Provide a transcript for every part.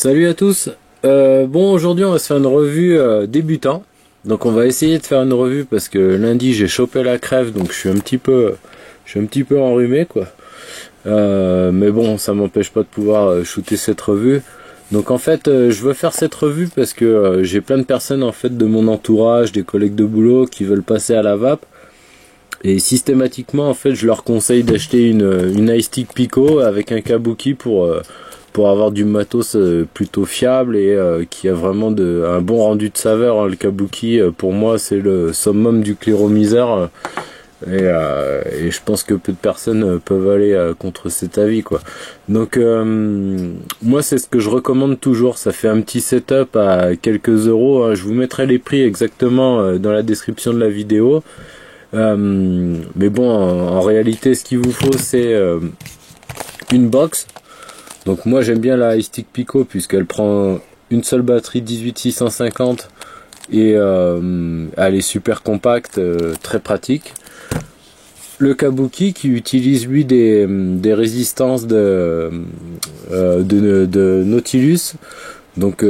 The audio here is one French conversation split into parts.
Salut à tous. Bon, aujourd'hui on va se faire une revue débutant. Donc on va essayer de faire une revue parce que lundi j'ai chopé la crève, donc je suis un petit peu enrhumé quoi. Mais bon, ça m'empêche pas de pouvoir shooter cette revue. Donc en fait, je veux faire cette revue parce que j'ai plein de personnes en fait de mon entourage, des collègues de boulot qui veulent passer à la vape. Et systématiquement en fait, je leur conseille d'acheter une iStick Pico avec un kabuki pour avoir du matos plutôt fiable et qui a vraiment un bon rendu de saveur, hein. Le kabuki pour moi c'est le summum du cléromiseur, et je pense que peu de personnes peuvent aller contre cet avis quoi. Donc moi c'est ce que je recommande toujours. Ça fait un petit setup à quelques euros, hein. Je vous mettrai les prix exactement dans la description de la vidéo. Mais bon, en réalité ce qu'il vous faut c'est une box. Donc moi j'aime bien la iStick Pico puisqu'elle prend une seule batterie 18650 et elle est super compacte, très pratique. Le kabuki qui utilise lui des résistances de Nautilus, donc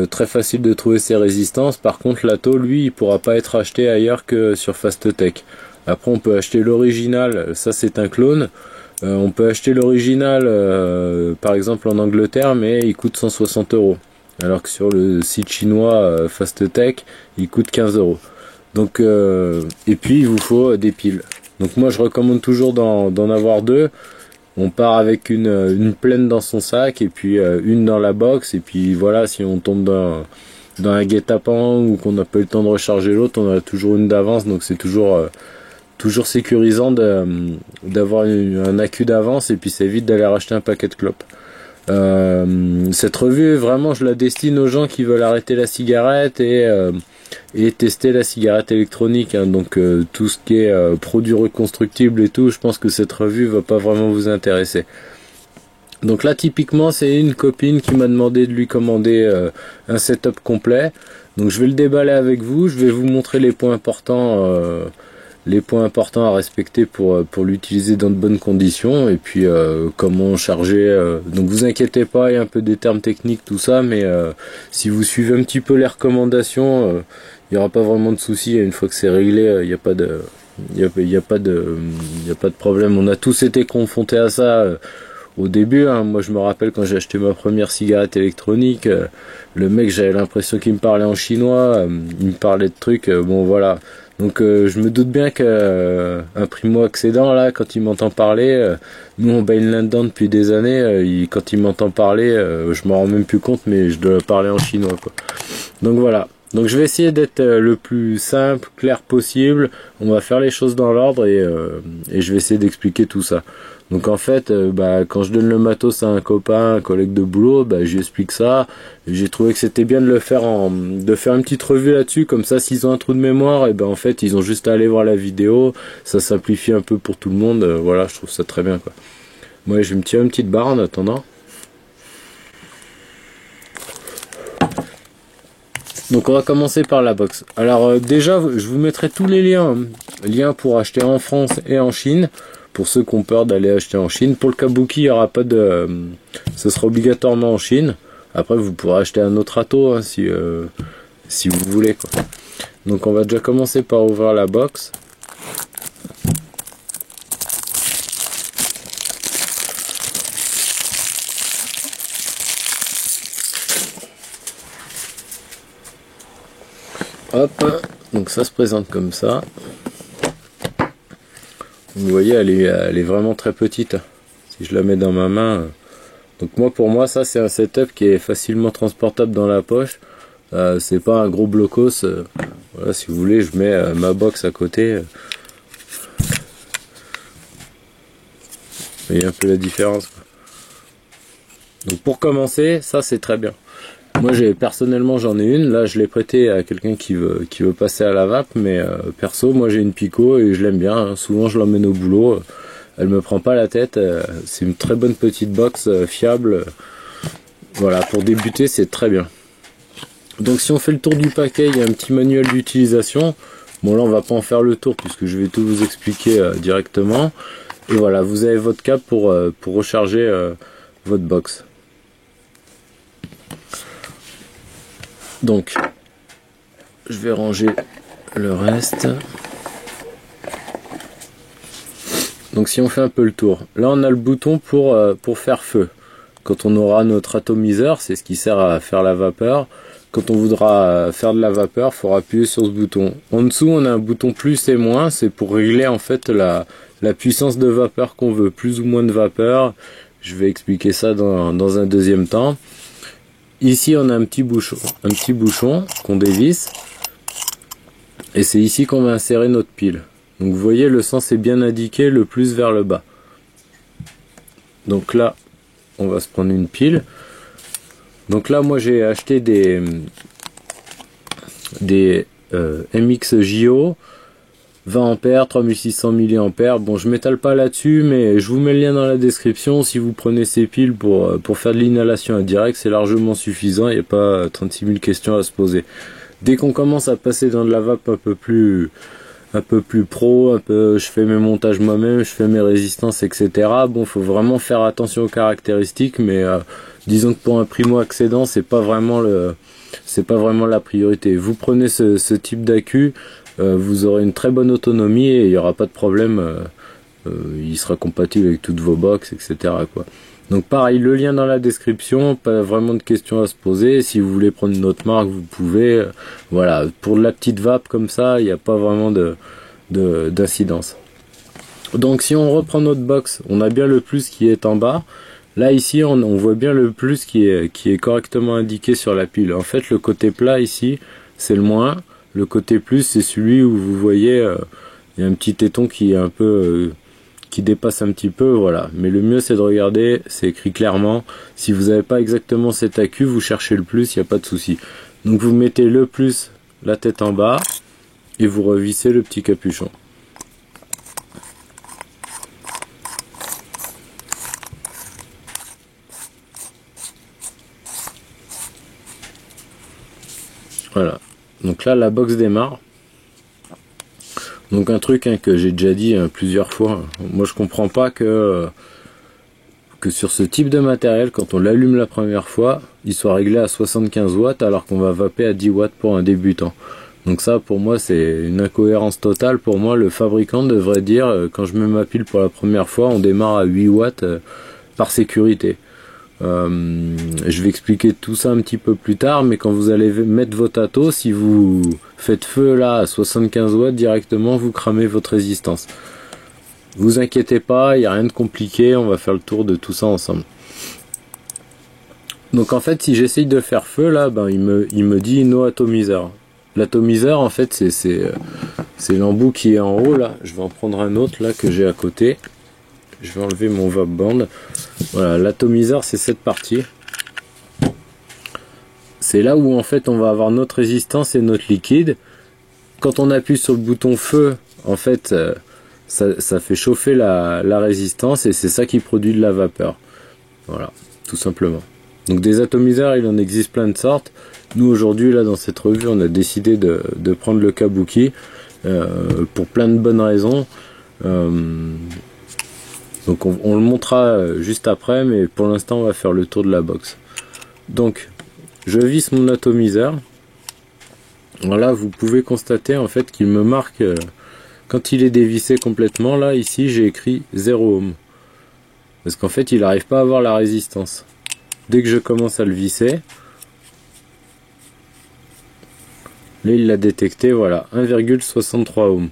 très facile de trouver ces résistances. Par contre l'Ato lui il pourra pas être acheté ailleurs que sur Fasttech. Après on peut acheter l'original, ça c'est un clone. On peut acheter l'original par exemple en Angleterre, mais il coûte 160 €. Alors que sur le site chinois Fasttech, il coûte 15 €. Donc, et puis il vous faut des piles. Donc moi je recommande toujours d'en avoir deux. On part avec une pleine dans son sac et puis une dans la box. Et puis voilà, si on tombe dans un guet-apens ou qu'on n'a pas eu le temps de recharger l'autre, on a toujours une d'avance. Donc c'est toujours sécurisant d'avoir un accu d'avance, et puis c'est évite d'aller racheter un paquet de clopes. Cette revue vraiment je la destine aux gens qui veulent arrêter la cigarette et tester la cigarette électronique, hein. Donc tout ce qui est produits reconstructibles et tout, je pense que cette revue va pas vraiment vous intéresser. Donc là typiquement c'est une copine qui m'a demandé de lui commander un setup complet. Donc je vais le déballer avec vous, je vais vous montrer les points importants à respecter pour l'utiliser dans de bonnes conditions, et puis comment charger. Donc vous inquiétez pas, il y a un peu des termes techniques tout ça, mais si vous suivez un petit peu les recommandations, il n'y aura pas vraiment de soucis. Une fois que c'est réglé, il n'y a pas de problème. On a tous été confrontés à ça au début, hein. Moi je me rappelle quand j'ai acheté ma première cigarette électronique, le mec, j'avais l'impression qu'il me parlait en chinois, il me parlait de trucs, bon voilà. Donc je me doute bien qu'un primo-accédant là, quand il m'entend parler, nous on baigne là-dedans depuis des années, quand il m'entend parler, je m'en rends même plus compte, mais je dois parler en chinois quoi. Donc voilà. Donc je vais essayer d'être le plus simple, clair possible. On va faire les choses dans l'ordre et je vais essayer d'expliquer tout ça. Donc en fait, quand je donne le matos à un copain, un collègue de boulot, je lui explique ça. J'ai trouvé que c'était bien de faire une petite revue là-dessus, comme ça s'ils ont un trou de mémoire, et en fait ils ont juste à aller voir la vidéo. Ça simplifie un peu pour tout le monde. Voilà, je trouve ça très bien quoi. Moi je vais me tirer une petite barre en attendant. Donc on va commencer par la box. Alors déjà je vous mettrai tous les liens pour acheter en France et en Chine, pour ceux qui ont peur d'aller acheter en Chine. Pour le kabuki il n'y aura pas de... ce sera obligatoirement en Chine. Après vous pourrez acheter un autre Ato, hein, si vous voulez quoi. Donc on va déjà commencer par ouvrir la box. Hop, donc ça se présente comme ça. Vous voyez, elle est vraiment très petite. Si je la mets dans ma main. Donc pour moi, ça c'est un setup qui est facilement transportable dans la poche. C'est pas un gros blocos. Voilà, si vous voulez, je mets ma box à côté. Vous voyez un peu la différence, quoi. Donc pour commencer, ça c'est très bien. Moi personnellement j'en ai une, là je l'ai prêté à quelqu'un qui veut passer à la vape, mais perso moi j'ai une Pico et je l'aime bien, hein. Souvent je l'emmène au boulot, elle me prend pas la tête, c'est une très bonne petite box fiable, voilà, pour débuter c'est très bien. Donc si on fait le tour du paquet, il y a un petit manuel d'utilisation. Bon là on va pas en faire le tour puisque je vais tout vous expliquer directement. Et voilà, vous avez votre câble pour recharger votre box. Donc, je vais ranger le reste. Donc si on fait un peu le tour, là on a le bouton pour faire feu. Quand on aura notre atomiseur, c'est ce qui sert à faire la vapeur. Quand on voudra faire de la vapeur, il faudra appuyer sur ce bouton. En dessous, on a un bouton plus et moins, c'est pour régler en fait la puissance de vapeur qu'on veut, plus ou moins de vapeur. Je vais expliquer ça dans un deuxième temps. Ici, on a un petit bouchon qu'on dévisse. Et c'est ici qu'on va insérer notre pile. Donc vous voyez, le sens est bien indiqué, le plus vers le bas. Donc là, on va se prendre une pile. Donc là, moi j'ai acheté des MXJO 20 ampères, 3600 mAh. Bon, je m'étale pas là-dessus, mais je vous mets le lien dans la description. Si vous prenez ces piles pour faire de l'inhalation indirecte, c'est largement suffisant. Il n'y a pas 36 000 questions à se poser. Dès qu'on commence à passer dans de la vape un peu plus pro, je fais mes montages moi-même, je fais mes résistances, etc. Bon, faut vraiment faire attention aux caractéristiques, mais disons que pour un primo-accédant, c'est pas vraiment la priorité. Vous prenez ce type d'accu, vous aurez une très bonne autonomie et il n'y aura pas de problème. Il sera compatible avec toutes vos box, etc., quoi. Donc pareil, le lien dans la description, pas vraiment de questions à se poser. Si vous voulez prendre une autre marque, vous pouvez. Voilà, pour de la petite vape comme ça, il n'y a pas vraiment d'incidence. Donc si on reprend notre box, on a bien le plus qui est en bas. Là ici, on voit bien le plus qui est correctement indiqué sur la pile. En fait, le côté plat ici, c'est le moins. Le côté plus, c'est celui où vous voyez, il y a un petit téton qui est un peu... qui dépasse un petit peu, voilà. Mais le mieux c'est de regarder, c'est écrit clairement. Si vous n'avez pas exactement cet accu, vous cherchez le plus, il n'y a pas de souci. Donc vous mettez le plus, la tête en bas, et vous revissez le petit capuchon. Voilà. Donc là la box démarre. Donc un truc que j'ai déjà dit plusieurs fois, moi je comprends pas que sur ce type de matériel, quand on l'allume la première fois, il soit réglé à 75 watts alors qu'on va vaper à 10 watts pour un débutant. Donc ça pour moi c'est une incohérence totale. Pour moi le fabricant devrait dire quand je mets ma pile pour la première fois on démarre à 8 watts par sécurité. Je vais expliquer tout ça un petit peu plus tard, mais quand vous allez mettre votre ato, si vous faites feu là à 75 watts directement, vous cramez votre résistance. Vous inquiétez pas, il n'y a rien de compliqué, on va faire le tour de tout ça ensemble. Donc en fait, si j'essaye de faire feu là, ben il me dit no atomiseur. L'atomiseur en fait c'est l'embout qui est en haut là. Je vais en prendre un autre là que j'ai à côté. Je vais enlever mon vape band. Voilà, l'atomiseur c'est cette partie. C'est là où en fait on va avoir notre résistance et notre liquide. Quand on appuie sur le bouton feu, en fait ça fait chauffer la résistance et c'est ça qui produit de la vapeur. Voilà, tout simplement. Donc des atomiseurs, il en existe plein de sortes. Nous aujourd'hui là dans cette revue on a décidé de prendre le Kabuki pour plein de bonnes raisons. Donc on le montrera juste après, mais pour l'instant on va faire le tour de la box. Donc je visse mon atomiseur. Voilà, vous pouvez constater en fait qu'il me marque quand il est dévissé complètement. Là ici j'ai écrit 0 ohm parce qu'en fait il n'arrive pas à avoir la résistance. Dès que je commence à le visser, là il l'a détecté, voilà, 1,63 ohm.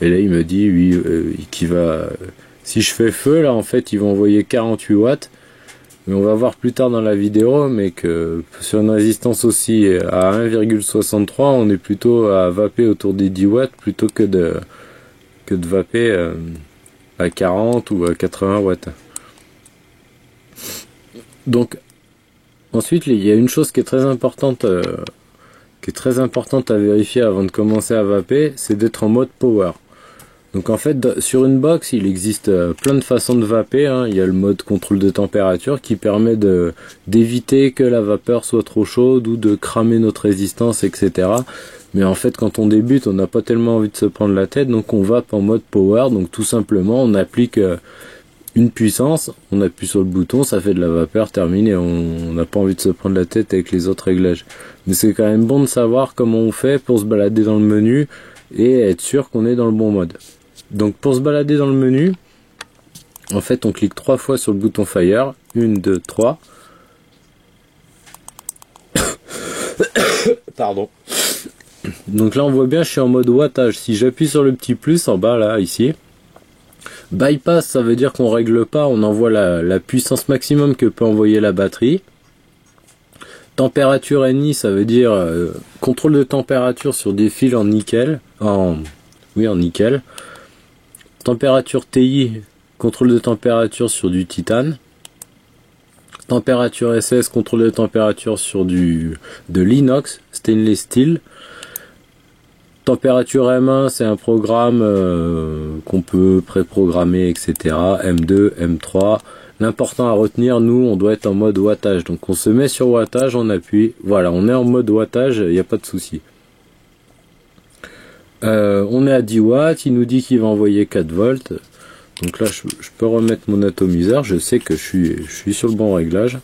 Et là il me dit oui, qu'il va, si je fais feu là en fait il va envoyer 48 watts, mais on va voir plus tard dans la vidéo, mais que sur une résistance aussi à 1,63 on est plutôt à vaper autour des 10 watts plutôt que de vaper à 40 ou à 80 watts. Donc ensuite il y a une chose qui est très importante à vérifier avant de commencer à vaper, c'est d'être en mode power. Donc en fait sur une box il existe plein de façons de vaper, hein. Il y a le mode contrôle de température qui permet d'éviter que la vapeur soit trop chaude ou de cramer notre résistance, etc. Mais en fait quand on débute on n'a pas tellement envie de se prendre la tête, donc on vape en mode power. Donc tout simplement on applique une puissance, on appuie sur le bouton, ça fait de la vapeur, terminé, on n'a pas envie de se prendre la tête avec les autres réglages. Mais c'est quand même bon de savoir comment on fait pour se balader dans le menu et être sûr qu'on est dans le bon mode. Donc pour se balader dans le menu, en fait on clique 3 fois sur le bouton Fire, 1, 2, 3. Pardon. Donc là on voit bien je suis en mode wattage. Si j'appuie sur le petit plus en bas là, ici, bypass, ça veut dire qu'on règle pas, on envoie la puissance maximum que peut envoyer la batterie. Température NI, ça veut dire contrôle de température sur des fils en nickel, en nickel. Température TI, contrôle de température sur du titane. Température SS, contrôle de température sur de l'inox, stainless steel. Température M1, c'est un programme qu'on peut préprogrammer, etc. M2, M3. L'important à retenir, nous, on doit être en mode wattage. Donc on se met sur wattage, on appuie. Voilà, on est en mode wattage, il n'y a pas de souci. On est à 10 watts, il nous dit qu'il va envoyer 4 volts. Donc là, je peux remettre mon atomiseur, je sais que je suis sur le bon réglage.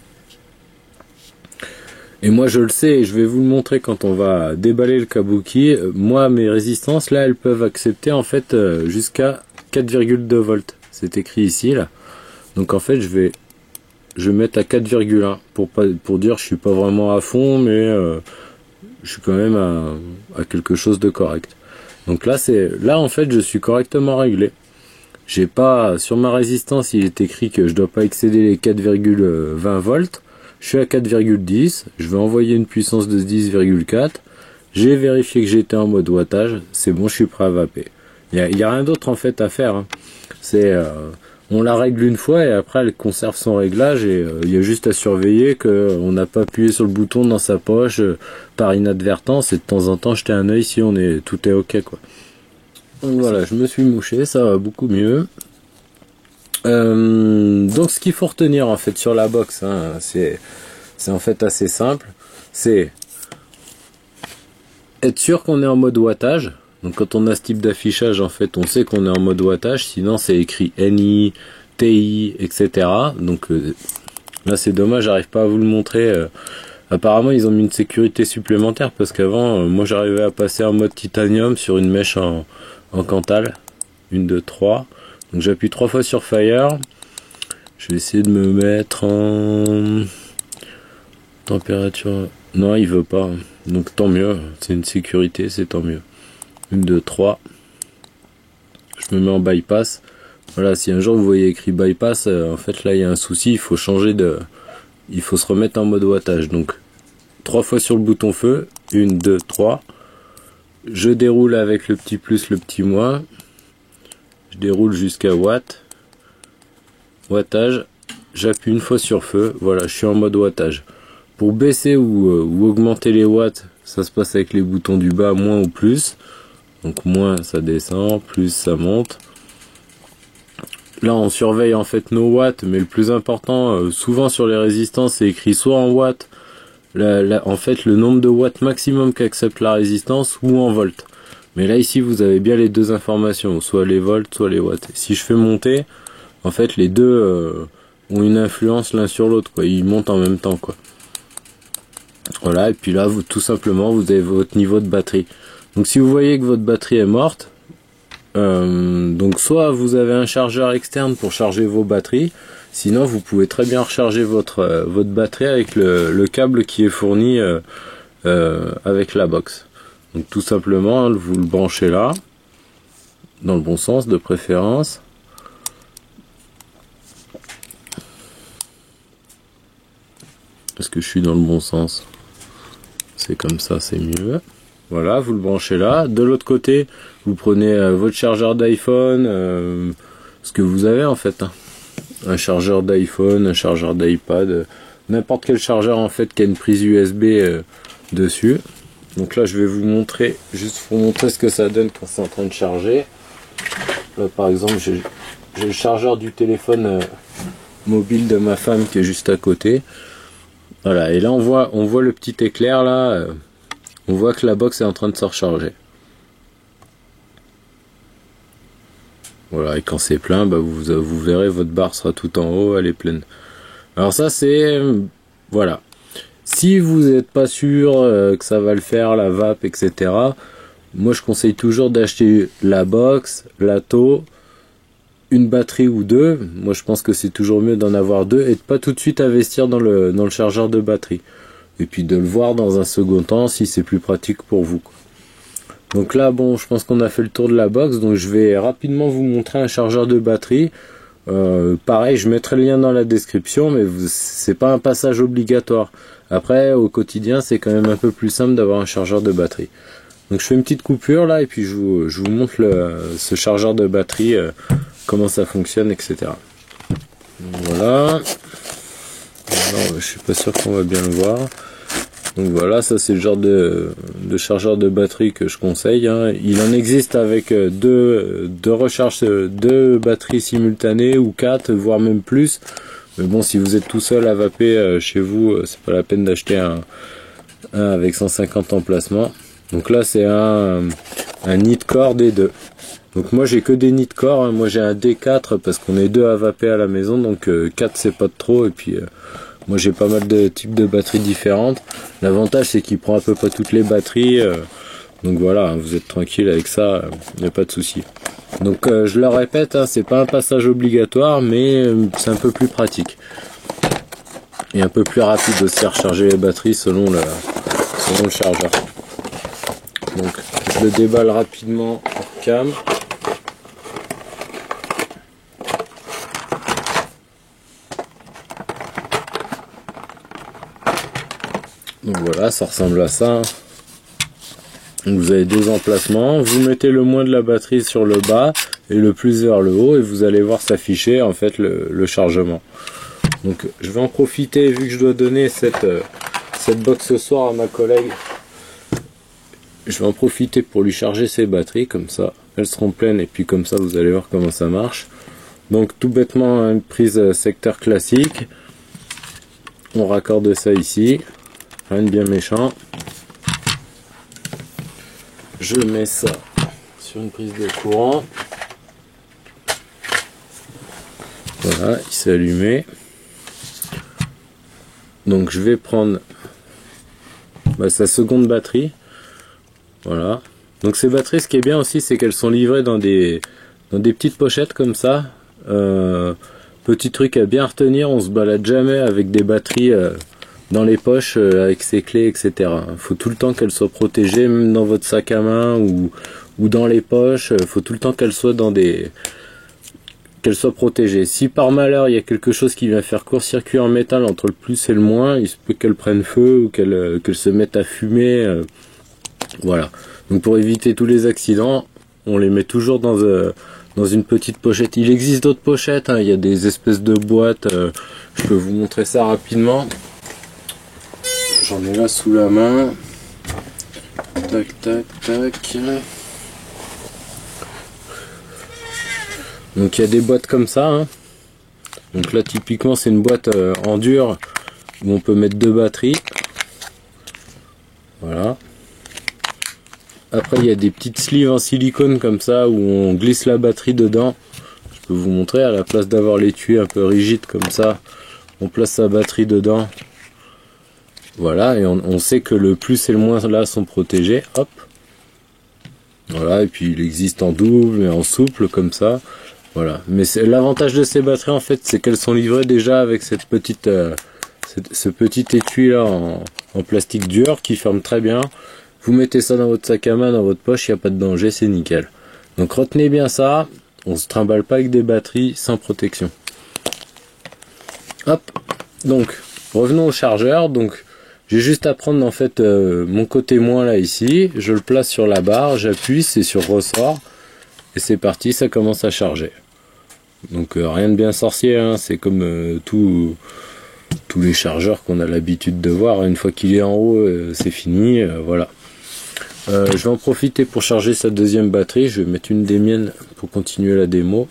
Et moi je le sais, et je vais vous le montrer quand on va déballer le kabuki. Moi mes résistances là elles peuvent accepter en fait jusqu'à 4,2 volts. C'est écrit ici là. Donc en fait je vais mettre à 4,1 pour dire je suis pas vraiment à fond, mais je suis quand même à quelque chose de correct. Donc là en fait je suis correctement réglé. J'ai pas, sur ma résistance il est écrit que je dois pas excéder les 4,20 volts. Je suis à 4,10, je vais envoyer une puissance de 10,4. J'ai vérifié que j'étais en mode wattage, c'est bon, je suis prêt à vaper. Il y a rien d'autre en fait à faire. Hein. C'est on la règle une fois et après elle conserve son réglage et il y a juste à surveiller qu'on n'a pas appuyé sur le bouton dans sa poche par inadvertance et de temps en temps jeter un œil si tout est ok quoi. Donc voilà, je me suis mouché, ça va beaucoup mieux. Donc ce qu'il faut retenir en fait sur la box, hein, c'est en fait assez simple, c'est être sûr qu'on est en mode wattage. Donc quand on a ce type d'affichage en fait on sait qu'on est en mode wattage, sinon c'est écrit NI, TI, etc. Donc là c'est dommage, j'arrive pas à vous le montrer. Apparemment ils ont mis une sécurité supplémentaire parce qu'avant moi j'arrivais à passer en mode titanium sur une mèche en Cantal, 1, 2, 3. Donc j'appuie 3 fois sur Fire. Je vais essayer de me mettre en température. Non, il veut pas. Donc tant mieux. C'est une sécurité, c'est tant mieux. 1, 2, 3. Je me mets en bypass. Voilà, si un jour vous voyez écrit bypass, en fait là il y a un souci. Il faut changer il faut se remettre en mode wattage. Donc 3 fois sur le bouton feu. 1, 2, 3. Je déroule avec le petit plus, le petit moins. Je déroule jusqu'à wattage, j'appuie une fois sur feu, voilà, je suis en mode wattage. Pour baisser ou augmenter les watts, ça se passe avec les boutons du bas, moins ou plus. Donc moins ça descend, plus ça monte. Là on surveille en fait nos watts, mais le plus important, souvent sur les résistances c'est écrit soit en watts, en fait le nombre de watts maximum qu'accepte la résistance, ou en volts. Mais là ici vous avez bien les deux informations, soit les volts, soit les watts. Si je fais monter, en fait les deux ont une influence l'un sur l'autre, quoi. Ils montent en même temps, quoi. Voilà, et puis là vous tout simplement vous avez votre niveau de batterie. Donc si vous voyez que votre batterie est morte, donc soit vous avez un chargeur externe pour charger vos batteries, sinon vous pouvez très bien recharger votre batterie avec le câble qui est fourni avec la box. Donc tout simplement, vous le branchez là, dans le bon sens de préférence. Est-ce que je suis dans le bon sens? C'est comme ça, c'est mieux. Voilà, vous le branchez là. De l'autre côté, vous prenez votre chargeur d'iPhone, ce que vous avez en fait. Hein. Un chargeur d'iPhone, un chargeur d'iPad, n'importe quel chargeur en fait qui a une prise USB dessus. Donc là je vais vous montrer, juste pour montrer ce que ça donne quand c'est en train de charger. Là par exemple j'ai le chargeur du téléphone mobile de ma femme qui est juste à côté. Voilà, et là on voit le petit éclair là, on voit que la box est en train de se recharger. Voilà, et quand c'est plein, bah vous verrez, votre barre sera tout en haut, elle est pleine. Alors ça c'est... voilà. Si vous n'êtes pas sûr que ça va le faire, la vape, etc., moi je conseille toujours d'acheter la box, la taux, une batterie ou deux. Moi je pense que c'est toujours mieux d'en avoir deux et de pas tout de suite investir dans le chargeur de batterie. Et puis de le voir dans un second temps si c'est plus pratique pour vous. Donc là bon, je pense qu'on a fait le tour de la box, donc je vais rapidement vous montrer un chargeur de batterie. Pareil, je mettrai le lien dans la description, mais c'est pas un passage obligatoire. Après, au quotidien, c'est quand même un peu plus simple d'avoir un chargeur de batterie. Donc je fais une petite coupure là, et puis je vous montre ce chargeur de batterie, comment ça fonctionne, etc. Donc, voilà. Alors, je suis pas sûr qu'on va bien le voir. Donc voilà, ça c'est le genre de chargeur de batterie que je conseille, hein. Il en existe avec deux recharges, deux batteries simultanées ou quatre, voire même plus. Mais bon, si vous êtes tout seul à vaper chez vous, c'est pas la peine d'acheter un avec 150 emplacements. Donc là c'est un Nitecore D2. Donc moi j'ai que des Nitecore, hein. Moi j'ai un D4 parce qu'on est deux à vaper à la maison, donc 4 c'est pas de trop, et puis moi j'ai pas mal de types de batteries différentes. L'avantage c'est qu'il prend à peu près toutes les batteries, donc voilà, vous êtes tranquille avec ça, il n'y a pas de souci. Donc je le répète, hein, c'est pas un passage obligatoire, mais c'est un peu plus pratique. Et un peu plus rapide aussi à recharger les batteries selon le chargeur. Donc je le déballe rapidement hors cam. Donc voilà, ça ressemble à ça. Donc vous avez deux emplacements, vous mettez le moins de la batterie sur le bas et le plus vers le haut, et vous allez voir s'afficher en fait le chargement. Donc je vais en profiter, vu que je dois donner cette box ce soir à ma collègue. Je vais en profiter pour lui charger ses batteries, comme ça elles seront pleines, et puis comme ça vous allez voir comment ça marche. Donc tout bêtement, une prise secteur classique, on raccorde ça ici, rien de bien méchant. Je mets ça sur une prise de courant. Voilà, il s'est allumé. Donc je vais prendre sa seconde batterie. Voilà. Donc ces batteries, ce qui est bien aussi, c'est qu'elles sont livrées dans des petites pochettes comme ça. Petit truc à bien retenir, on se balade jamais avec des batteries dans les poches avec ses clés, etc. Il faut tout le temps qu'elles soient protégées, même dans votre sac à main ou dans les poches. Il faut tout le temps qu'elles soient qu'elles soient protégées. Si par malheur il y a quelque chose qui vient faire court-circuit en métal entre le plus et le moins, il se peut qu'elles prennent feu ou qu'elles se mettent à fumer. Voilà. Donc pour éviter tous les accidents, on les met toujours dans une petite pochette. Il existe d'autres pochettes, hein. Il y a des espèces de boîtes. Je peux vous montrer ça rapidement. J'en ai là sous la main. Tac, tac, tac. Donc il y a des boîtes comme ça, hein. Donc là typiquement c'est une boîte en dur où on peut mettre deux batteries. Voilà. Après il y a des petites sleeves en silicone comme ça où on glisse la batterie dedans. Je peux vous montrer, à la place d'avoir l'étui un peu rigide comme ça, on place sa batterie dedans. Voilà, et on sait que le plus et le moins là sont protégés. Hop. Voilà, et puis il existe en double et en souple comme ça. Voilà, mais l'avantage de ces batteries en fait, c'est qu'elles sont livrées déjà avec cette petite, ce petit étui là en plastique dur qui ferme très bien. Vous mettez ça dans votre sac à main, dans votre poche, il n'y a pas de danger, c'est nickel. Donc retenez bien ça, on se trimballe pas avec des batteries sans protection. Hop, donc revenons au chargeur. Donc j'ai juste à prendre en fait mon côté moins là ici, je le place sur la barre, j'appuie, c'est sur ressort. Et c'est parti, ça commence à charger. Donc rien de bien sorcier, hein, c'est comme tous les chargeurs qu'on a l'habitude de voir. Une fois qu'il est en haut, c'est fini, voilà. Je vais en profiter pour charger sa deuxième batterie. Je vais mettre une des miennes pour continuer la démo.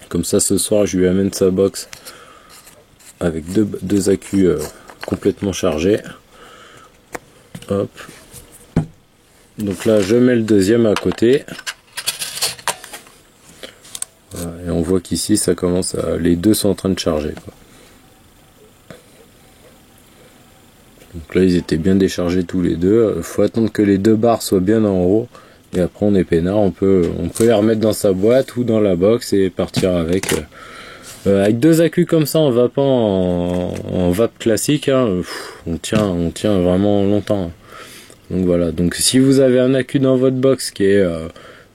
Comme ça, ce soir, je lui amène sa box avec deux accus complètement chargés. Hop. Donc là, je mets le deuxième à côté. on voit qu'ici ça commence à... les deux sont en train de charger, quoi. Donc là ils étaient bien déchargés tous les deux. Faut attendre que les deux barres soient bien en haut. Et après on est peinard, on peut les remettre dans sa boîte ou dans la box et partir avec. Avec deux accus comme ça en vapant, en vape classique, hein, on tient vraiment longtemps. Donc voilà, donc si vous avez un accu dans votre box qui est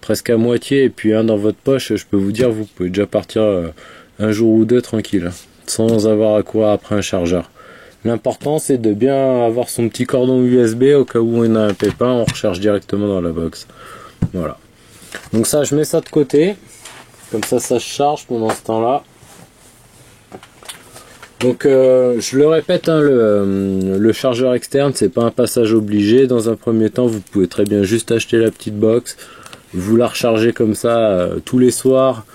presque à moitié et puis un dans votre poche, je peux vous dire vous pouvez déjà partir un jour ou deux tranquille, sans avoir à courir après un chargeur. L'important c'est de bien avoir son petit cordon USB au cas où on a un pépin, on recharge directement dans la box. Voilà. Donc ça je mets ça de côté, comme ça se charge pendant ce temps là. Donc je le répète, hein, le chargeur externe c'est pas un passage obligé. Dans un premier temps vous pouvez très bien juste acheter la petite box, vous la rechargez comme ça tous les soirs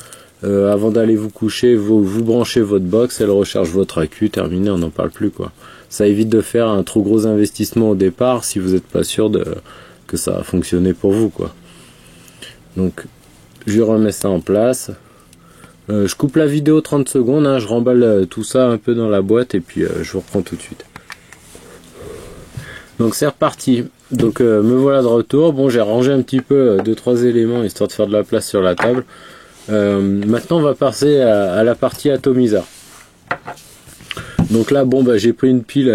avant d'aller vous coucher, vous branchez votre box, elle recharge votre accu, terminé, on n'en parle plus quoi. Ça évite de faire un trop gros investissement au départ si vous n'êtes pas sûr que ça va fonctionner pour vous quoi. Donc je remets ça en place. Je coupe la vidéo 30 secondes, hein, je remballe tout ça un peu dans la boîte et puis je vous reprends tout de suite. Donc c'est reparti. Donc me voilà de retour. Bon, j'ai rangé un petit peu 2-3 éléments histoire de faire de la place sur la table. Maintenant on va passer à la partie atomiseur. Donc là bon bah j'ai pris une pile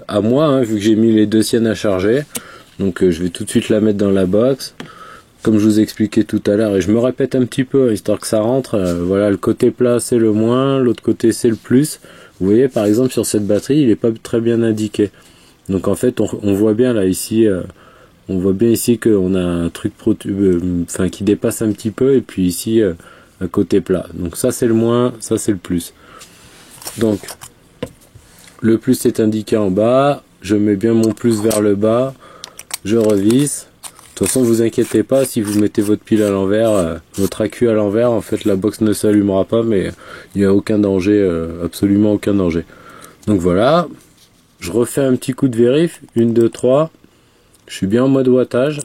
à moi, hein, vu que j'ai mis les deux siennes à charger. Donc je vais tout de suite la mettre dans la box. Comme je vous expliquais tout à l'heure, et je me répète un petit peu, histoire que ça rentre, voilà, le côté plat c'est le moins, l'autre côté c'est le plus. Vous voyez par exemple sur cette batterie, il n'est pas très bien indiqué. Donc en fait on voit bien là ici, on voit bien ici qu'on a un truc qui dépasse un petit peu, et puis ici un côté plat. Donc ça c'est le moins, ça c'est le plus. Donc le plus est indiqué en bas, je mets bien mon plus vers le bas, je revisse. De toute façon, vous inquiétez pas, si vous mettez votre pile à l'envers, votre accu à l'envers, en fait la box ne s'allumera pas, mais il n'y a aucun danger, absolument aucun danger. Donc voilà, je refais un petit coup de vérif, 1, 2, 3, je suis bien en mode wattage,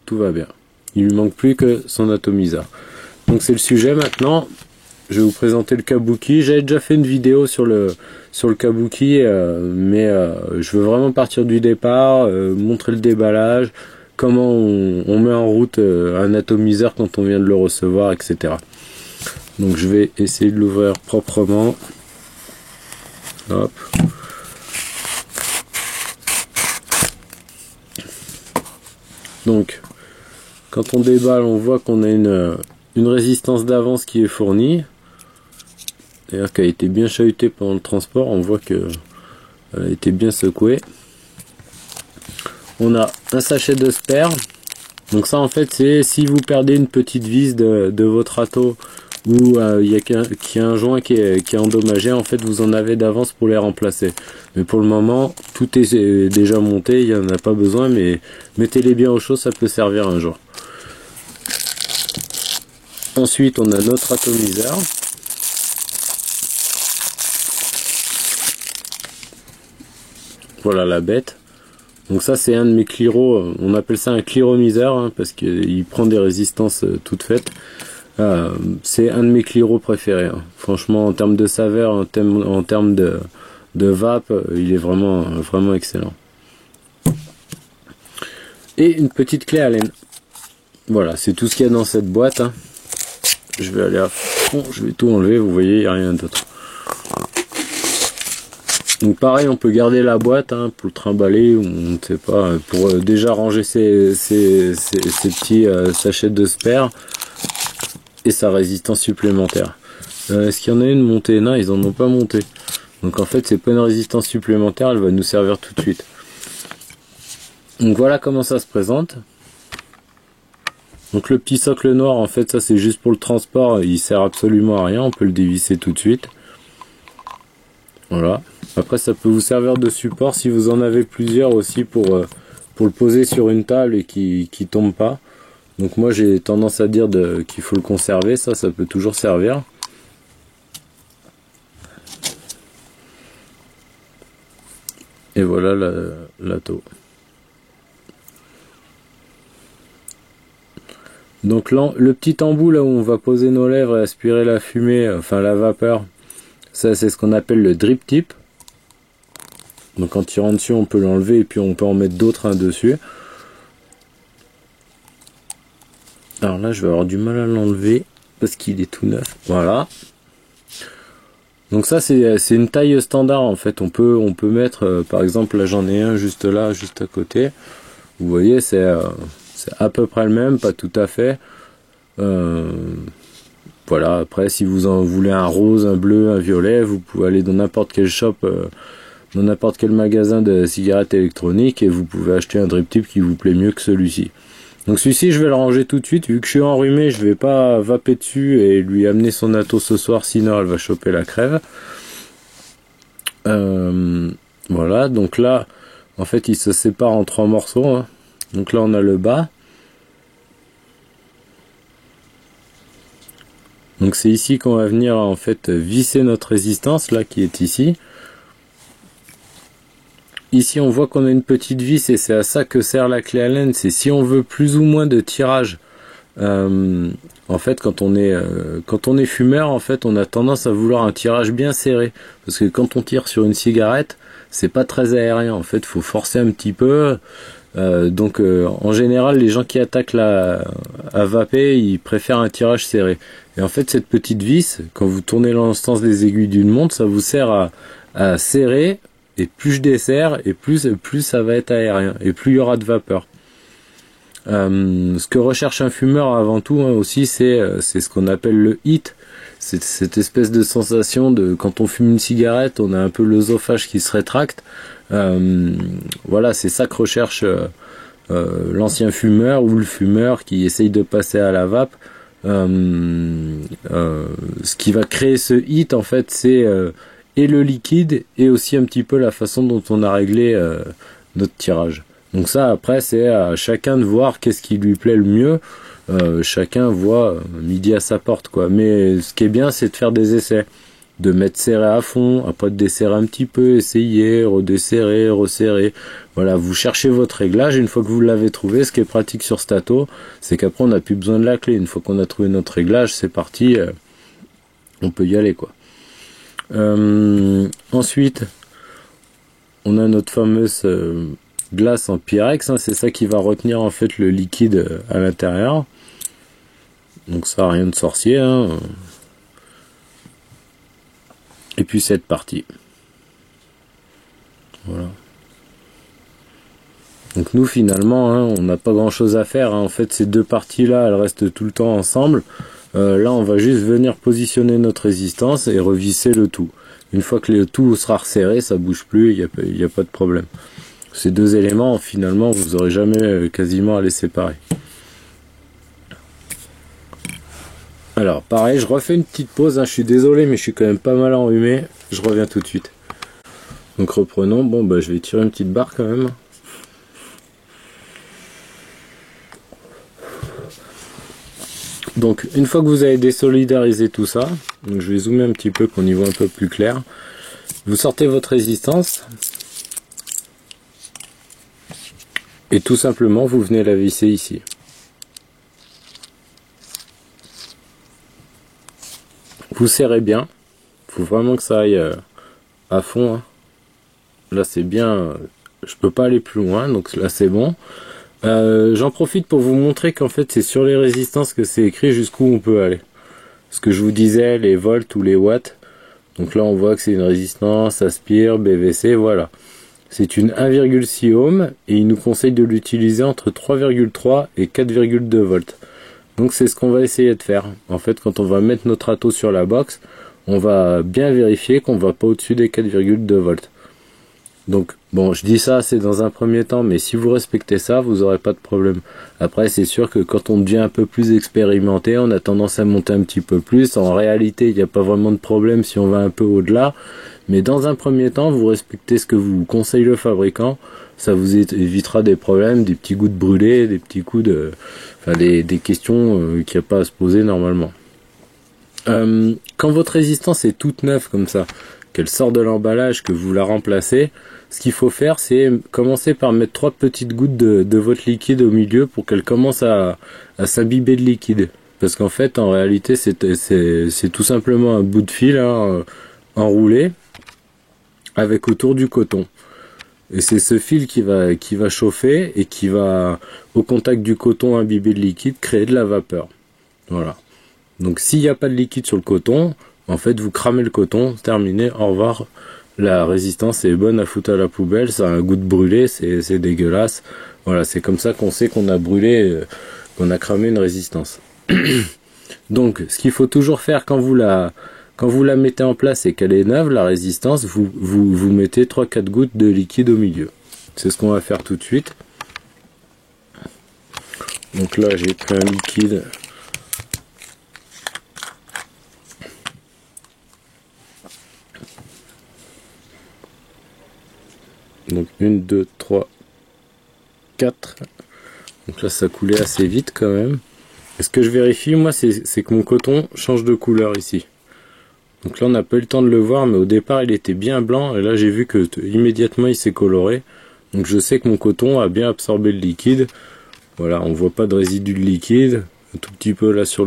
tout va bien. Il lui manque plus que son atomiseur. Donc c'est le sujet maintenant, je vais vous présenter le kabuki. J'avais déjà fait une vidéo sur le kabuki, mais je veux vraiment partir du départ, montrer le déballage, comment on met en route un atomiseur quand on vient de le recevoir, etc. Donc je vais essayer de l'ouvrir proprement. Hop. Donc quand on déballe, on voit qu'on a une résistance d'avance qui est fournie. C'est-à-dire qu'elle a été bien chahutée pendant le transport, on voit qu'elle a été bien secouée. On a un sachet de spare. Donc ça en fait c'est si vous perdez une petite vis de votre ato ou il y a un joint qui est endommagé, en fait vous en avez d'avance pour les remplacer. Mais pour le moment tout est déjà monté, il n'y en a pas besoin, mais mettez-les bien au chaud, ça peut servir un jour. Ensuite on a notre atomiseur. Voilà la bête. Donc ça c'est un de mes cliros, on appelle ça un cliromiseur, hein, parce qu'il prend des résistances toutes faites. C'est un de mes cliros préférés, hein. Franchement en termes de saveur, en termes de vape, il est vraiment excellent. Et une petite clé Allen. Voilà, c'est tout ce qu'il y a dans cette boîte, hein. Je vais aller à fond, je vais tout enlever, vous voyez, il n'y a rien d'autre. Donc pareil, on peut garder la boîte, hein, pour le trimballer, ou on ne sait pas, pour déjà ranger ces petits sachets de spare et sa résistance supplémentaire. Est-ce qu'il y en a une montée? Non, ils en ont pas monté. Donc en fait, c'est pas une résistance supplémentaire, elle va nous servir tout de suite. Donc voilà comment ça se présente. Donc le petit socle noir, en fait, ça c'est juste pour le transport, il sert absolument à rien, on peut le dévisser tout de suite. Voilà. Après ça peut vous servir de support si vous en avez plusieurs aussi pour le poser sur une table et qui tombe pas. Donc moi j'ai tendance à dire qu'il faut le conserver, ça peut toujours servir. Et voilà l'ato. Donc là, le petit embout là où on va poser nos lèvres et aspirer la fumée, enfin la vapeur, ça c'est ce qu'on appelle le drip tip. Donc en tirant dessus, on peut l'enlever et puis on peut en mettre d'autres dessus. Alors là, je vais avoir du mal à l'enlever parce qu'il est tout neuf. Voilà. Donc ça, c'est une taille standard en fait. On peut mettre, par exemple, là j'en ai un juste là, juste à côté. Vous voyez, c'est à peu près le même, pas tout à fait. Voilà. Après, si vous en voulez un rose, un bleu, un violet, vous pouvez aller dans n'importe quel shop. Dans n'importe quel magasin de cigarettes électroniques et vous pouvez acheter un drip tip qui vous plaît mieux que celui-ci. Donc celui-ci je vais le ranger tout de suite, vu que je suis enrhumé je vais pas vaper dessus et lui amener son atto ce soir, sinon elle va choper la crève. Voilà, donc là en fait il se sépare en 3 morceaux, hein. Donc là on a le bas. Donc c'est ici qu'on va venir en fait visser notre résistance là qui est ici. Ici on voit qu'on a une petite vis et c'est à ça que sert la clé Allen, c'est si on veut plus ou moins de tirage. En fait quand on est fumeur, en fait on a tendance à vouloir un tirage bien serré. Parce que quand on tire sur une cigarette, c'est pas très aérien, en fait il faut forcer un petit peu. En général les gens qui attaquent à vaper, ils préfèrent un tirage serré. Et en fait cette petite vis, quand vous tournez dans le sens des aiguilles d'une montre, ça vous sert à serrer. Et plus je desserre, et plus ça va être aérien, et plus il y aura de vapeur. Ce que recherche un fumeur avant tout aussi, c'est ce qu'on appelle le hit. C'est cette espèce de sensation de quand on fume une cigarette, on a un peu l'œsophage qui se rétracte. Voilà, c'est ça que recherche l'ancien fumeur ou le fumeur qui essaye de passer à la vape. Ce qui va créer ce hit, en fait, c'est et le liquide et aussi un petit peu la façon dont on a réglé notre tirage. Donc ça après c'est à chacun de voir qu'est-ce qui lui plaît le mieux. Chacun voit midi à sa porte quoi. Mais ce qui est bien c'est de faire des essais, de mettre serré à fond, après de desserrer un petit peu, essayer, redesserrer, resserrer. Voilà, vous cherchez votre réglage. Une fois que vous l'avez trouvé, ce qui est pratique sur Stato, c'est qu'après on n'a plus besoin de la clé. Une fois qu'on a trouvé notre réglage, c'est parti, on peut y aller quoi. Ensuite, on a notre fameuse glace en Pyrex, hein, c'est ça qui va retenir en fait le liquide à l'intérieur. Donc ça, rien de sorcier. Hein. Et puis cette partie. Voilà. Donc nous finalement, hein, on n'a pas grand chose à faire. Hein. En fait, ces deux parties-là, elles restent tout le temps ensemble. Là, on va juste venir positionner notre résistance et revisser le tout. Une fois que le tout sera resserré, ça bouge plus, il n'y a pas de problème. Ces deux éléments, finalement, vous n'aurez jamais quasiment à les séparer. Alors, pareil, je refais une petite pause. Hein, je suis désolé, mais je suis quand même pas mal enrhumé. Je reviens tout de suite. Donc, reprenons. Bon, bah, je vais tirer une petite barre quand même. Donc une fois que vous avez désolidarisé tout ça, donc je vais zoomer un petit peu qu'on y voit un peu plus clair, vous sortez votre résistance et tout simplement vous venez la visser ici. Vous serrez bien, il faut vraiment que ça aille à fond. Hein. Là c'est bien, je peux pas aller plus loin, donc là c'est bon. J'en profite pour vous montrer qu'en fait c'est sur les résistances que c'est écrit jusqu'où on peut aller. Ce que je vous disais, les volts ou les watts. Donc là on voit que c'est une résistance, aspire, BVC, voilà. C'est une 1,6 ohm et il nous conseille de l'utiliser entre 3,3 et 4,2 volts. Donc c'est ce qu'on va essayer de faire. En fait quand on va mettre notre atto sur la box, on va bien vérifier qu'on va pas au-dessus des 4,2 volts. Donc bon, je dis ça c'est dans un premier temps, mais si vous respectez ça, vous aurez pas de problème. Après c'est sûr que quand on devient un peu plus expérimenté, on a tendance à monter un petit peu plus. En réalité, il n'y a pas vraiment de problème si on va un peu au-delà. Mais dans un premier temps, vous respectez ce que vous conseille le fabricant. Ça vous évitera des problèmes, des petits goûts de brûlé, des petits coups de... Enfin des questions qu'il n'y a pas à se poser normalement. Quand votre résistance est toute neuve comme ça, qu'elle sort de l'emballage, que vous la remplacez, ce qu'il faut faire, c'est commencer par mettre 3 petites gouttes de votre liquide au milieu pour qu'elle commence à s'imbiber de liquide. Parce qu'en fait, en réalité, c'est tout simplement un bout de fil hein, enroulé avec autour du coton. Et c'est ce fil qui va chauffer et qui va, au contact du coton imbibé de liquide, créer de la vapeur. Voilà. Donc s'il n'y a pas de liquide sur le coton, en fait, vous cramez le coton, terminé, au revoir. La résistance est bonne à foutre à la poubelle, ça a un goût de brûlé, c'est dégueulasse. Voilà, c'est comme ça qu'on sait qu'on a brûlé, qu'on a cramé une résistance. Donc, ce qu'il faut toujours faire quand vous la mettez en place et qu'elle est neuve, la résistance, vous mettez 3-4 gouttes de liquide au milieu. C'est ce qu'on va faire tout de suite. Donc là, j'ai pris un liquide. Donc 1, 2, 3, 4. Donc là, ça coulait assez vite quand même. Et ce que je vérifie, moi, c'est que mon coton change de couleur ici. Donc là, on n'a pas eu le temps de le voir, mais au départ, il était bien blanc. Et là, j'ai vu que immédiatement, il s'est coloré. Donc je sais que mon coton a bien absorbé le liquide. Voilà, on voit pas de résidus de liquide. Un tout petit peu là sur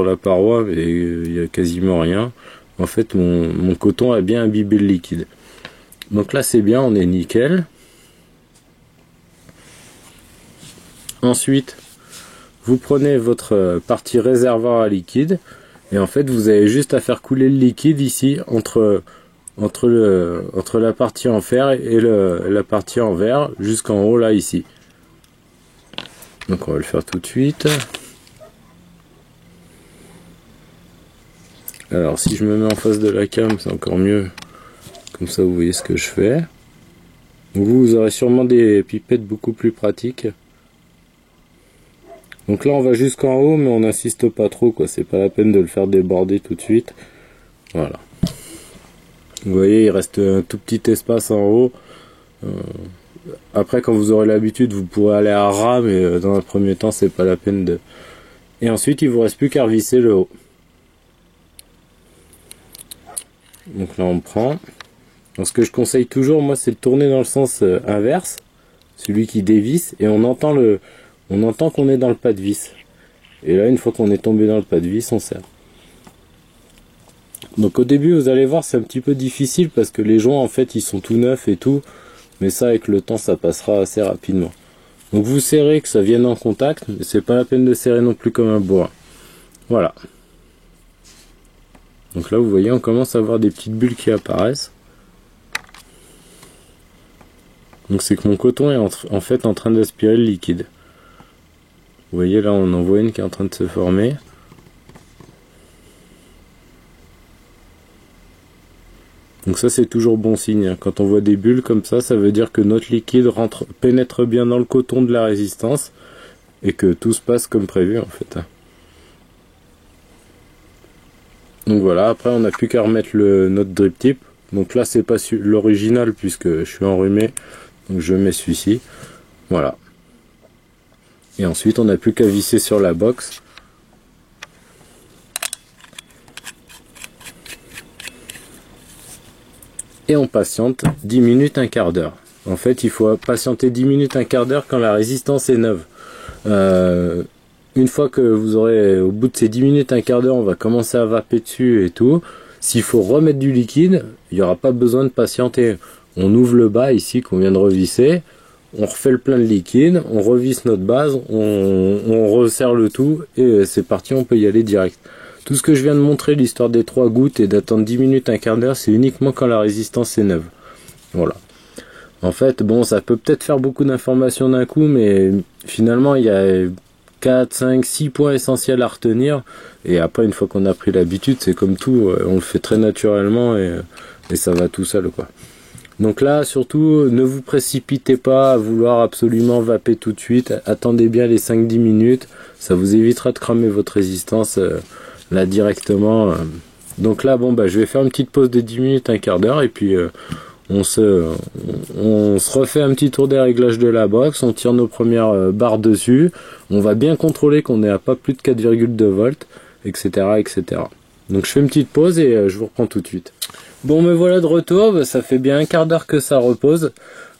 la paroi, mais il y a quasiment rien. En fait, mon coton a bien imbibé le liquide. Donc là, c'est bien, on est nickel. Ensuite, vous prenez votre partie réservoir à liquide et en fait vous avez juste à faire couler le liquide ici entre la partie en fer et la partie en verre jusqu'en haut là ici. Donc on va le faire tout de suite. Alors si je me mets en face de la cam, c'est encore mieux, comme ça vous voyez ce que je fais. Vous aurez sûrement des pipettes beaucoup plus pratiques. Donc là on va jusqu'en haut, mais on n'insiste pas trop quoi, c'est pas la peine de le faire déborder tout de suite. Voilà. Vous voyez, il reste un tout petit espace en haut. Après quand vous aurez l'habitude, vous pourrez aller à ras, mais dans un premier temps c'est pas la peine de... Et ensuite il vous reste plus qu'à revisser le haut. Donc là on prend. Donc ce que je conseille toujours moi, c'est de tourner dans le sens inverse, celui qui dévisse, et on entend qu'on est dans le pas de vis. Et là, une fois qu'on est tombé dans le pas de vis, on serre. Donc au début, vous allez voir, c'est un petit peu difficile parce que les joints, en fait, ils sont tout neufs et tout. Mais ça, avec le temps, ça passera assez rapidement. Donc vous serrez que ça vienne en contact, mais c'est pas la peine de serrer non plus comme un bourrin. Voilà. Donc là, vous voyez, on commence à avoir des petites bulles qui apparaissent. Donc c'est que mon coton est en fait en train d'aspirer le liquide. Vous voyez là, on en voit une qui est en train de se former. Donc ça c'est toujours bon signe, hein. Quand on voit des bulles comme ça veut dire que notre liquide pénètre bien dans le coton de la résistance et que tout se passe comme prévu en fait. Donc voilà, après on n'a plus qu'à remettre notre drip tip. Donc là c'est pas l'original puisque je suis enrhumé, donc je mets celui-ci. Voilà. Et ensuite on n'a plus qu'à visser sur la box. Et on patiente 10 minutes, un quart d'heure. En fait il faut patienter 10 minutes, un quart d'heure quand la résistance est neuve. Une fois que vous aurez, au bout de ces 10 minutes, un quart d'heure, on va commencer à vaper dessus et tout. S'il faut remettre du liquide, il n'y aura pas besoin de patienter. On ouvre le bas ici qu'on vient de revisser. On refait le plein de liquide, on revisse notre base, on resserre le tout et c'est parti, on peut y aller direct. Tout ce que je viens de montrer, l'histoire des 3 gouttes et d'attendre 10 minutes, un quart d'heure, c'est uniquement quand la résistance est neuve. Voilà. En fait, bon, ça peut peut-être faire beaucoup d'informations d'un coup, mais finalement, il y a 4, 5, 6 points essentiels à retenir. Et après, une fois qu'on a pris l'habitude, c'est comme tout, on le fait très naturellement et ça va tout seul, quoi. Donc là, surtout, ne vous précipitez pas à vouloir absolument vaper tout de suite. Attendez bien les 5-10 minutes. Ça vous évitera de cramer votre résistance là directement. Donc là, bon, bah, je vais faire une petite pause de 10 minutes, un quart d'heure. Et puis, on se refait un petit tour des réglages de la box. On tire nos premières barres dessus. On va bien contrôler qu'on n'est à pas plus de 4,2 volts, etc., etc. Donc je fais une petite pause et je vous reprends tout de suite. Bon, me voilà de retour, bah, ça fait bien un quart d'heure que ça repose.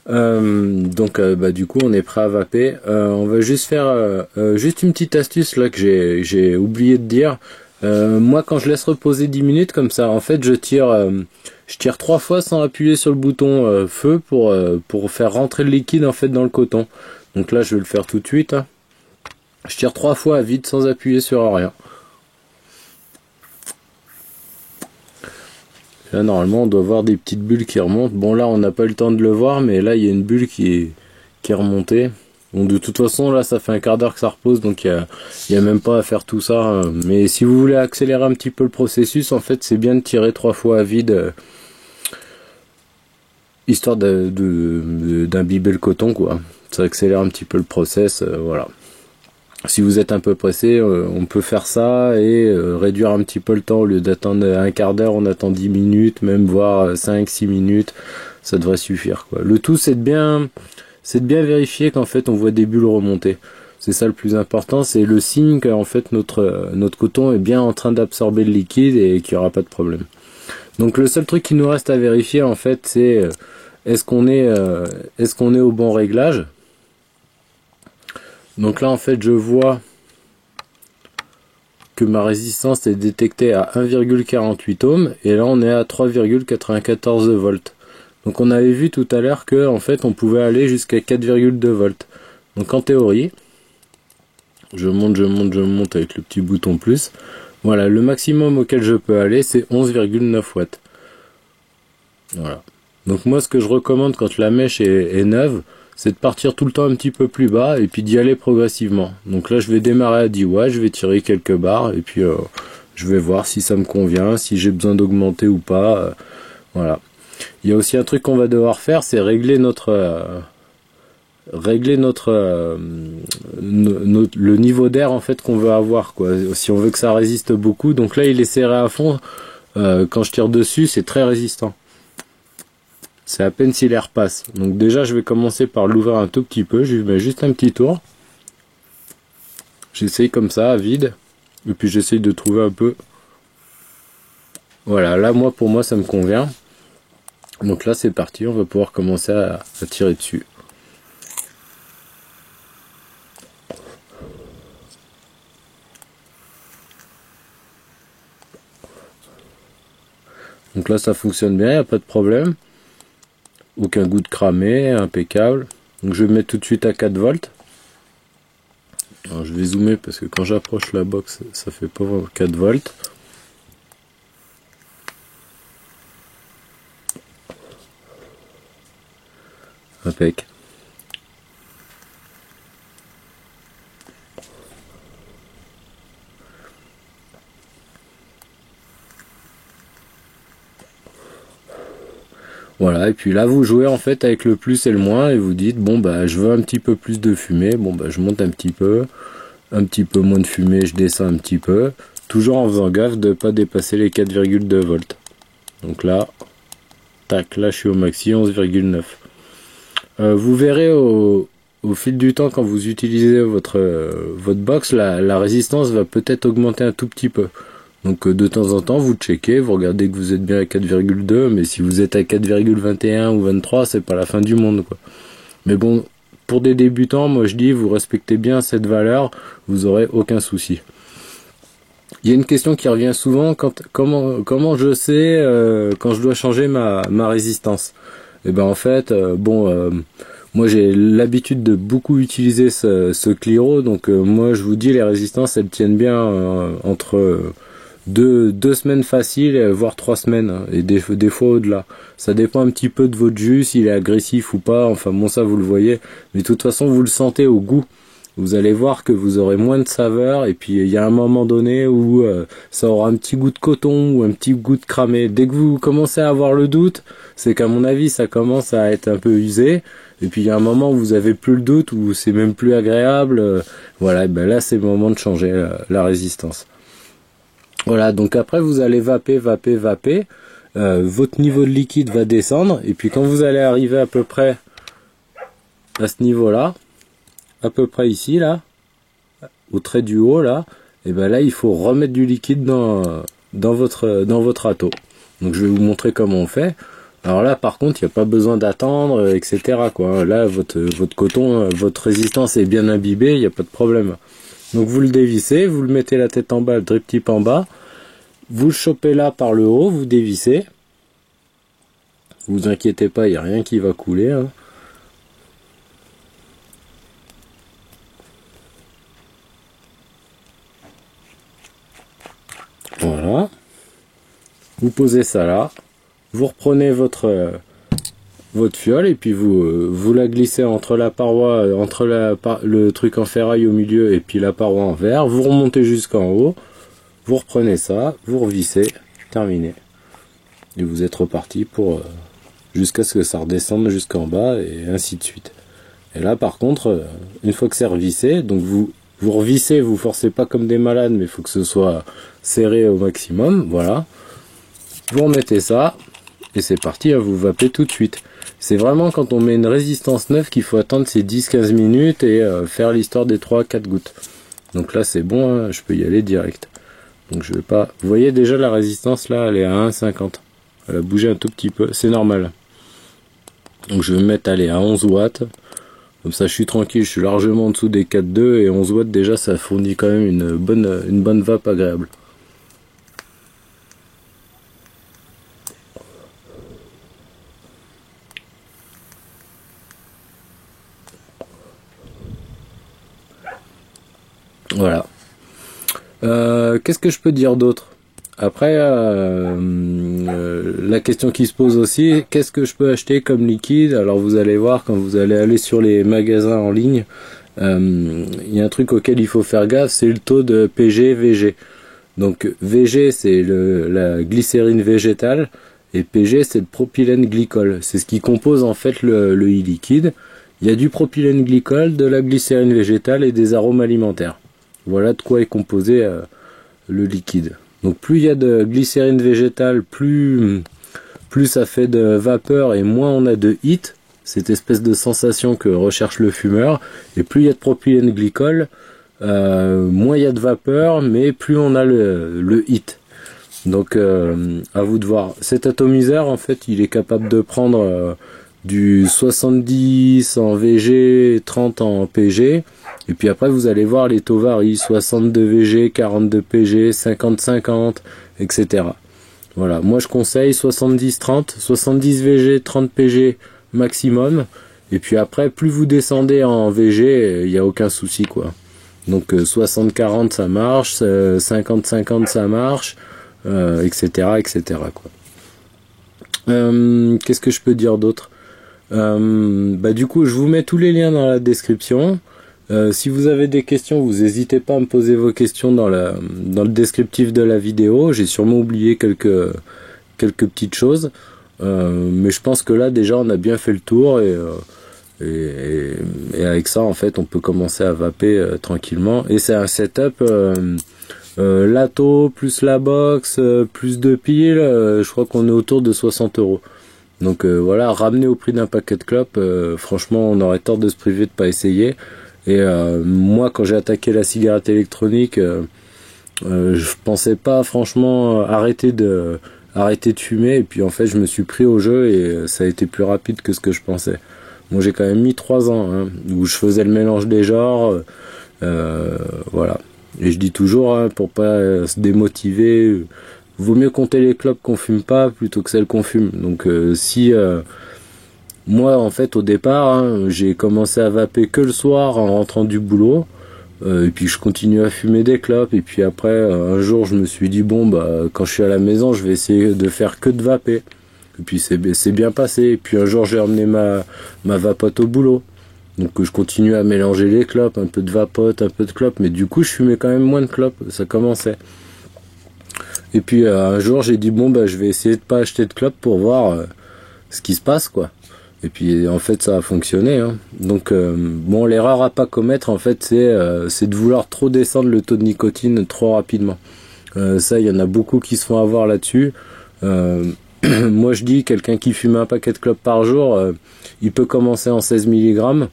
Du coup on est prêt à vaper. On va juste faire juste une petite astuce là que j'ai oublié de dire. Moi quand je laisse reposer 10 minutes comme ça, en fait je tire 3 fois sans appuyer sur le bouton feu pour faire rentrer le liquide en fait dans le coton. Donc là je vais le faire tout de suite, hein. Je tire 3 fois à vide sans appuyer sur rien. Là, normalement, on doit voir des petites bulles qui remontent. Bon, là, on n'a pas eu le temps de le voir, mais là, il y a une bulle qui est remontée. Bon, de toute façon, là, ça fait un quart d'heure que ça repose, donc il y a même pas à faire tout ça. Mais si vous voulez accélérer un petit peu le processus, en fait, c'est bien de tirer 3 fois à vide, histoire d'imbiber le coton, quoi. Ça accélère un petit peu le process, voilà. Si vous êtes un peu pressé, on peut faire ça et réduire un petit peu le temps. Au lieu d'attendre un quart d'heure, on attend 10 minutes, même voire 5-6 minutes. Ça devrait suffire, quoi. Le tout, c'est de bien vérifier qu'en fait, on voit des bulles remonter. C'est ça le plus important, c'est le signe qu'en fait, notre coton est bien en train d'absorber le liquide et qu'il n'y aura pas de problème. Donc le seul truc qui nous reste à vérifier, en fait, c'est est-ce qu'on est au bon réglage. Donc là en fait je vois que ma résistance est détectée à 1,48 ohms et là on est à 3,94 volts. Donc on avait vu tout à l'heure que en fait on pouvait aller jusqu'à 4,2 volts. Donc en théorie, je monte avec le petit bouton plus. Voilà, le maximum auquel je peux aller c'est 11,9 watts. Voilà. Donc moi ce que je recommande quand la mèche est neuve, c'est de partir tout le temps un petit peu plus bas et puis d'y aller progressivement. Donc là je vais démarrer à 10 watts, je vais tirer quelques barres et puis je vais voir si ça me convient, si j'ai besoin d'augmenter ou pas. Voilà. Il y a aussi un truc qu'on va devoir faire, c'est régler le niveau d'air en fait qu'on veut avoir, quoi. Si on veut que ça résiste beaucoup, donc là il est serré à fond. Quand je tire dessus, c'est très résistant. C'est à peine si l'air passe. Donc déjà je vais commencer par l'ouvrir un tout petit peu. Je mets juste un petit tour. J'essaye comme ça à vide. Et puis j'essaye de trouver un peu. Voilà, là pour moi ça me convient. Donc là c'est parti, on va pouvoir commencer à tirer dessus. Donc là ça fonctionne bien, il n'y a pas de problème. Aucun goût de cramé, impeccable. Donc je vais mettre tout de suite à 4 volts. Alors je vais zoomer parce que quand j'approche la box, ça fait pas 4 volts. Impec. Voilà, et puis là vous jouez en fait avec le plus et le moins et vous dites bon bah je veux un petit peu plus de fumée, bon bah je monte un petit peu moins de fumée, je descends un petit peu, toujours en faisant gaffe de ne pas dépasser les 4,2 volts. Donc là, tac, là je suis au maxi, 11,9. Vous verrez au fil du temps quand vous utilisez votre box, la résistance va peut-être augmenter un tout petit peu. Donc de temps en temps, vous checkez, vous regardez que vous êtes bien à 4,2, mais si vous êtes à 4,21 ou 23, c'est pas la fin du monde, quoi. Mais bon, pour des débutants, moi je dis, vous respectez bien cette valeur, vous aurez aucun souci. Il y a une question qui revient souvent, comment je sais quand je dois changer ma résistance. Et ben en fait, moi j'ai l'habitude de beaucoup utiliser ce Cliro, donc moi je vous dis les résistances elles tiennent bien entre 2 semaines faciles, voire 3 semaines, hein, et des fois au-delà. Ça dépend un petit peu de votre jus, s'il est agressif ou pas, enfin bon ça vous le voyez, mais de toute façon vous le sentez au goût. Vous allez voir que vous aurez moins de saveur, et puis il y a un moment donné où ça aura un petit goût de coton ou un petit goût de cramé. Dès que vous commencez à avoir le doute, c'est qu'à mon avis ça commence à être un peu usé, et puis il y a un moment où vous avez plus le doute, où c'est même plus agréable, voilà, ben là c'est le moment de changer la résistance. Voilà, donc après vous allez vaper, votre niveau de liquide va descendre, et puis quand vous allez arriver à peu près à ce niveau-là, à peu près ici, là, au trait du haut, là, et ben là il faut remettre du liquide dans dans votre râteau. Donc je vais vous montrer comment on fait. Alors là par contre il n'y a pas besoin d'attendre, etc. quoi. Là votre coton, votre résistance est bien imbibée, il n'y a pas de problème. Donc vous le dévissez, vous le mettez la tête en bas, le drip tip en bas, vous le chopez là par le haut, vous dévissez. Vous inquiétez pas, il n'y a rien qui va couler. Hein. Voilà. Vous posez ça là. Vous reprenez votre fiole et puis vous la glissez entre la paroi, entre le truc en ferraille au milieu et puis la paroi en verre. Vous remontez jusqu'en haut. Vous reprenez ça, vous revissez, terminé. Et vous êtes reparti pour jusqu'à ce que ça redescende jusqu'en bas et ainsi de suite. Et là par contre, une fois que c'est revissé, donc vous revissez, vous forcez pas comme des malades, mais il faut que ce soit serré au maximum, voilà. Vous remettez ça, et c'est parti, hein, vous vapez tout de suite. C'est vraiment quand on met une résistance neuve qu'il faut attendre ces 10-15 minutes et faire l'histoire des 3-4 gouttes. Donc là c'est bon, hein, je peux y aller direct. Donc je vais pas... Vous voyez déjà la résistance là, elle est à 1,50. Elle a bougé un tout petit peu, c'est normal. Donc je vais me mettre aller à 11 watts. Comme ça je suis tranquille, je suis largement en dessous des 4,2 et 11 watts déjà ça fournit quand même une bonne vape agréable. Voilà. Qu'est-ce que je peux dire d'autre? Après, la question qui se pose aussi, qu'est-ce que je peux acheter comme liquide? Alors vous allez voir, quand vous allez aller sur les magasins en ligne, il y a un truc auquel il faut faire gaffe, c'est le taux de PG, VG. Donc VG c'est la glycérine végétale, et PG c'est le propylène glycol. C'est ce qui compose en fait le e-liquide. Il y a du propylène glycol, de la glycérine végétale et des arômes alimentaires. Voilà de quoi est composé le liquide. Donc plus il y a de glycérine végétale, plus ça fait de vapeur et moins on a de hit, cette espèce de sensation que recherche le fumeur. Et plus il y a de propylène glycol, moins il y a de vapeur, mais plus on a le hit. Donc à vous de voir. Cet atomiseur en fait il est capable de prendre du 70 en VG, 30 en PG. Et puis après vous allez voir les taux varient, 62 VG, 42 PG, 50-50, etc. Voilà, moi je conseille 70-30, 70 VG, 30 PG maximum. Et puis après, plus vous descendez en VG, il n'y a aucun souci quoi. Donc 60-40 ça marche, 50-50 ça marche, etc. etc. quoi. Qu'est-ce que je peux dire d'autre? Du coup, je vous mets tous les liens dans la description. Si vous avez des questions, vous n'hésitez pas à me poser vos questions dans le descriptif de la vidéo. J'ai sûrement oublié quelques petites choses, mais je pense que là déjà on a bien fait le tour et avec ça en fait on peut commencer à vaper tranquillement. Et c'est un setup Lato plus la box plus 2 piles, je crois qu'on est autour de 60 €. Donc voilà, ramené au prix d'un paquet de clopes, franchement on aurait tort de se priver de pas essayer. Et moi quand j'ai attaqué la cigarette électronique, je pensais pas franchement arrêter de fumer, et puis en fait je me suis pris au jeu et ça a été plus rapide que ce que je pensais. Moi j'ai quand même mis 3 ans hein, où je faisais le mélange des genres, voilà. Et je dis toujours, hein, pour pas se démotiver, vaut mieux compter les clopes qu'on fume pas plutôt que celles qu'on fume. Donc moi en fait au départ hein, j'ai commencé à vaper que le soir en rentrant du boulot, et puis je continue à fumer des clopes, et puis après un jour je me suis dit bon quand je suis à la maison je vais essayer de faire que de vaper, et puis c'est bien passé. Et puis un jour j'ai emmené ma vapote au boulot, donc je continue à mélanger les clopes, un peu de vapote, un peu de clopes, mais du coup je fumais quand même moins de clopes, ça commençait. Et puis un jour j'ai dit bon je vais essayer de pas acheter de clopes pour voir ce qui se passe quoi. Et puis en fait ça a fonctionné hein. Donc bon, l'erreur à pas commettre en fait c'est de vouloir trop descendre le taux de nicotine trop rapidement. Ça il y en a beaucoup qui se font avoir là-dessus. Moi je dis, quelqu'un qui fume un paquet de clopes par jour, il peut commencer en 16 mg.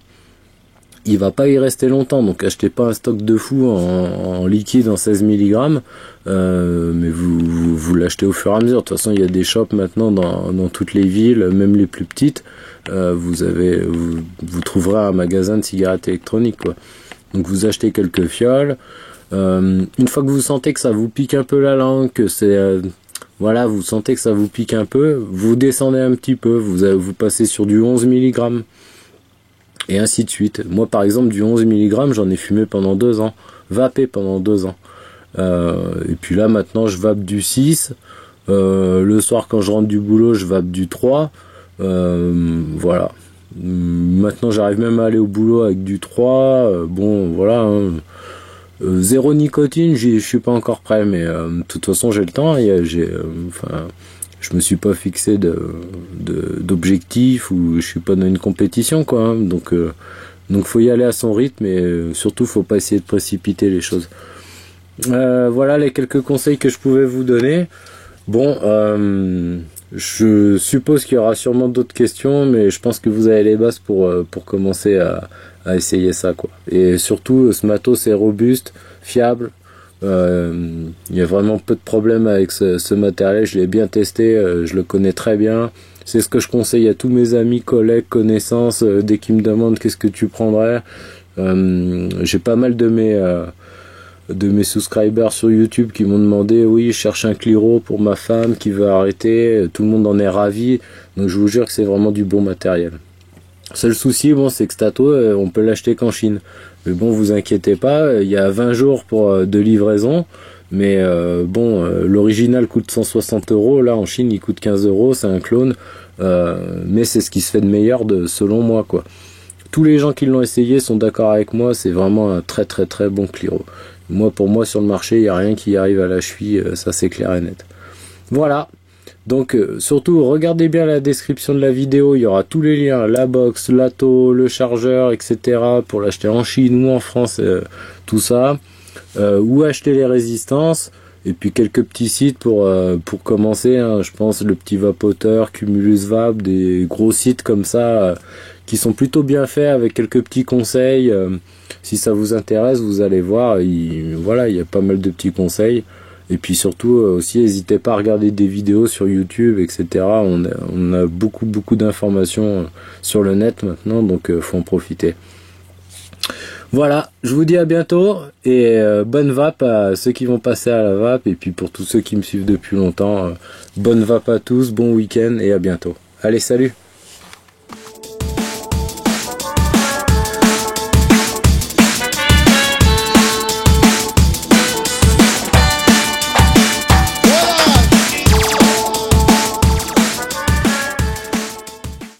il va pas y rester longtemps, donc achetez pas un stock de fou en liquide en 16 mg, mais vous l'achetez au fur et à mesure. De toute façon, il y a des shops maintenant dans toutes les villes, même les plus petites, vous trouverez un magasin de cigarettes électroniques, quoi. Donc vous achetez quelques fioles, une fois que vous sentez que ça vous pique un peu la langue, que c'est voilà, vous sentez que ça vous pique un peu, vous descendez un petit peu, vous passez sur du 11 mg. Et ainsi de suite. Moi, par exemple, du 11 mg, j'en ai fumé pendant 2 ans. Vapé pendant 2 ans. Et puis là, maintenant, je vape du 6. Le soir, quand je rentre du boulot, je vape du 3. Voilà. Maintenant, j'arrive même à aller au boulot avec du 3. Bon, voilà. Hein. Zéro nicotine, je suis pas encore prêt. Mais de toute façon, j'ai le temps. Je me suis pas fixé d'objectif ou je suis pas dans une compétition, quoi. Hein. Donc faut y aller à son rythme et surtout faut pas essayer de précipiter les choses. Voilà les quelques conseils que je pouvais vous donner. Bon, je suppose qu'il y aura sûrement d'autres questions, mais je pense que vous avez les bases pour commencer à essayer ça, quoi. Et surtout, ce matos est robuste, fiable. Il y a vraiment peu de problèmes avec ce matériel, je l'ai bien testé, je le connais très bien, c'est ce que je conseille à tous mes amis, collègues, connaissances, dès qu'ils me demandent qu'est-ce que tu prendrais. J'ai pas mal de mes subscribers sur YouTube qui m'ont demandé, oui, je cherche un Cliro pour ma femme qui veut arrêter, tout le monde en est ravi, donc je vous jure que c'est vraiment du bon matériel. Seul souci, bon, c'est que Stato, on peut l'acheter qu'en Chine. Mais bon, vous inquiétez pas, il y a 20 jours de livraison. Mais l'original coûte 160 €. Là, en Chine, il coûte 15 €. C'est un clone. Mais c'est ce qui se fait de meilleur selon moi, quoi. Tous les gens qui l'ont essayé sont d'accord avec moi. C'est vraiment un très très très bon Cliro. Pour moi, sur le marché, il n'y a rien qui arrive à la cheville. Ça, c'est clair et net. Voilà. Donc surtout regardez bien la description de la vidéo, il y aura tous les liens, la box, l'atto, le chargeur, etc. pour l'acheter en Chine ou en France, tout ça, ou acheter les résistances, et puis quelques petits sites pour commencer, hein, je pense le petit vapoteur, Cumulus Vape, des gros sites comme ça, qui sont plutôt bien faits avec quelques petits conseils. Si ça vous intéresse, vous allez voir, il y a pas mal de petits conseils. Et puis surtout aussi, n'hésitez pas à regarder des vidéos sur YouTube, etc. On a beaucoup d'informations sur le net maintenant, donc faut en profiter. Voilà, je vous dis à bientôt et bonne vape à ceux qui vont passer à la vape. Et puis pour tous ceux qui me suivent depuis longtemps, bonne vape à tous, bon week-end et à bientôt. Allez, salut!